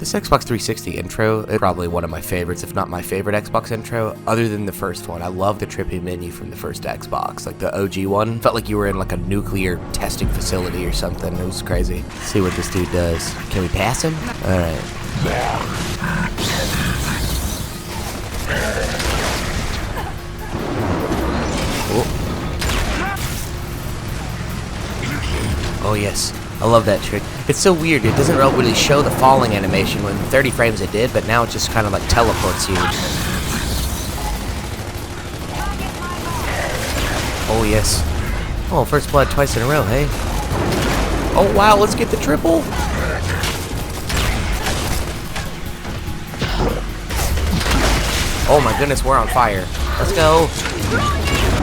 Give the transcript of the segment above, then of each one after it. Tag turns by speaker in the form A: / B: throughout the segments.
A: This Xbox 360 intro is probably one of my favorites, if not my favorite Xbox intro, other than the first one. I love the trippy menu from the first Xbox, like the OG one. Felt like you were in like a nuclear testing facility or something. It was crazy. Let's see what this dude does. Can we pass him? Alright. Oh yes, I love that trick. It's so weird, it doesn't really show the falling animation. When 30 frames it did, but now it just kind of like teleports you. Oh yes. Oh, first blood twice in a row, hey? Oh wow, let's get the triple! Oh my goodness, we're on fire. Let's go!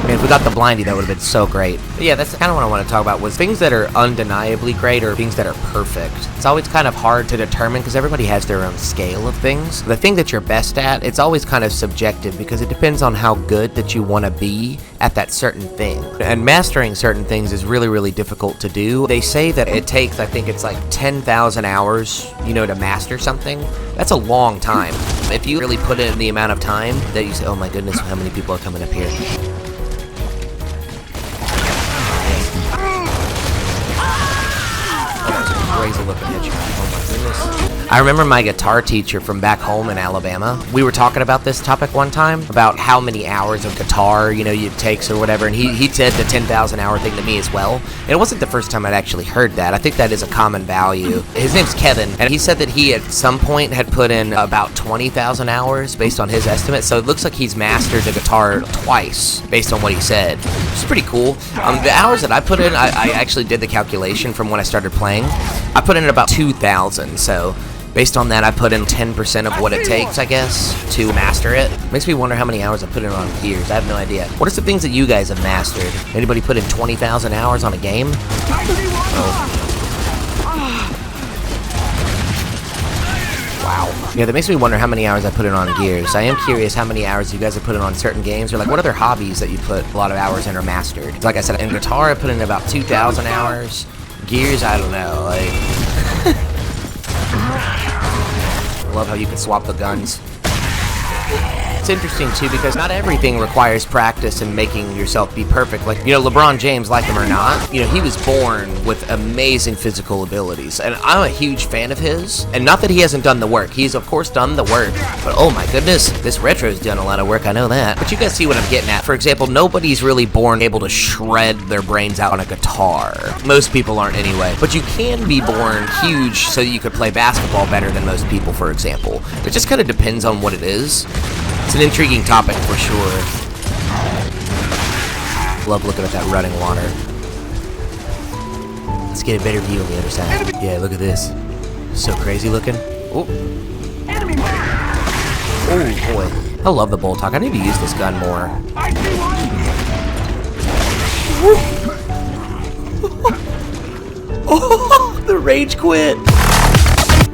A: Man, if we got the blindy, that would have been so great. But yeah, that's kind of what I want to talk about, was things that are undeniably great or things that are perfect. It's always kind of hard to determine because everybody has their own scale of things. The thing that you're best at, it's always kind of subjective because it depends on how good that you want to be at that certain thing. And mastering certain things is really, really difficult to do. They say that it takes, I think it's like 10,000 hours, you know, to master something. That's a long time. If you really put in the amount of time that you say, oh my goodness, how many people are coming up here? Crazy looking headshot. Oh my goodness. I remember my guitar teacher from back home in Alabama. We were talking about this topic one time, about how many hours of guitar, you know, it takes or whatever, and he said the 10,000 hour thing to me as well. And it wasn't the first time I'd actually heard that. I think that is a common value. His name's Kevin, and he said that he at some point had put in about 20,000 hours based on his estimate, so it looks like he's mastered the guitar twice based on what he said, which is pretty cool. The hours that I put in, I actually did the calculation from when I started playing. I put in about 2,000, so based on that, I put in 10% of what it takes, I guess, to master it. Makes me wonder how many hours I put in on gears. I have no idea. What are some things that you guys have mastered? Anybody put in 20,000 hours on a game? Oh. Wow. Yeah, that makes me wonder how many hours I put in on gears. I am curious how many hours you guys have put in on certain games, or like what other hobbies that you put a lot of hours in or mastered. Like I said, in guitar, I put in about 2,000 hours. Gears, I don't know, like... I love how you can swap the guns. It's interesting too because not everything requires practice and making yourself be perfect. Like, you know, LeBron James, like him or not, you know, he was born with amazing physical abilities, and I'm a huge fan of his. And not that he hasn't done the work, he's of course done the work, but oh my goodness, this retro's done a lot of work, I know that. But you guys see what I'm getting at. For example, nobody's really born able to shred their brains out on a guitar. Most people aren't anyway, but you can be born huge so you could play basketball better than most people, for example. It just kind of depends on what it is. It's an intriguing topic for sure. Love looking at that running water. Let's get a better view on the other side. Yeah, look at this. So crazy looking. Oh. Oh boy. I love the bolt talk. I need to use this gun more. Oh, the rage quit.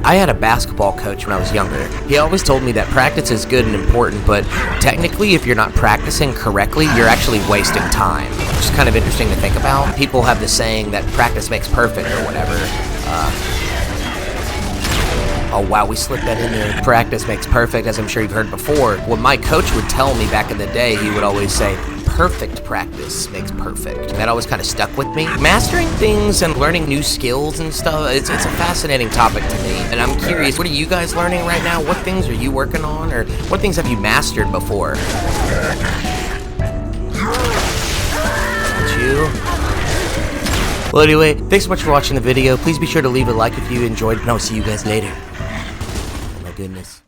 A: I had a basketball coach when I was younger. He always told me that practice is good and important, but technically if you're not practicing correctly, you're actually wasting time. Which is kind of interesting to think about. People have the saying that practice makes perfect or whatever. Oh wow, we slipped that in there. Practice makes perfect, as I'm sure you've heard before. What my coach would tell me back in the day, he would always say, perfect practice makes perfect. And that always kind of stuck with me. Mastering things and learning new skills and stuff, it's a fascinating topic to me. And I'm curious, what are you guys learning right now? What things are you working on? Or what things have you mastered before? You? Well, anyway, thanks so much for watching the video. Please be sure to leave a like if you enjoyed, and I'll see you guys later. Oh my goodness.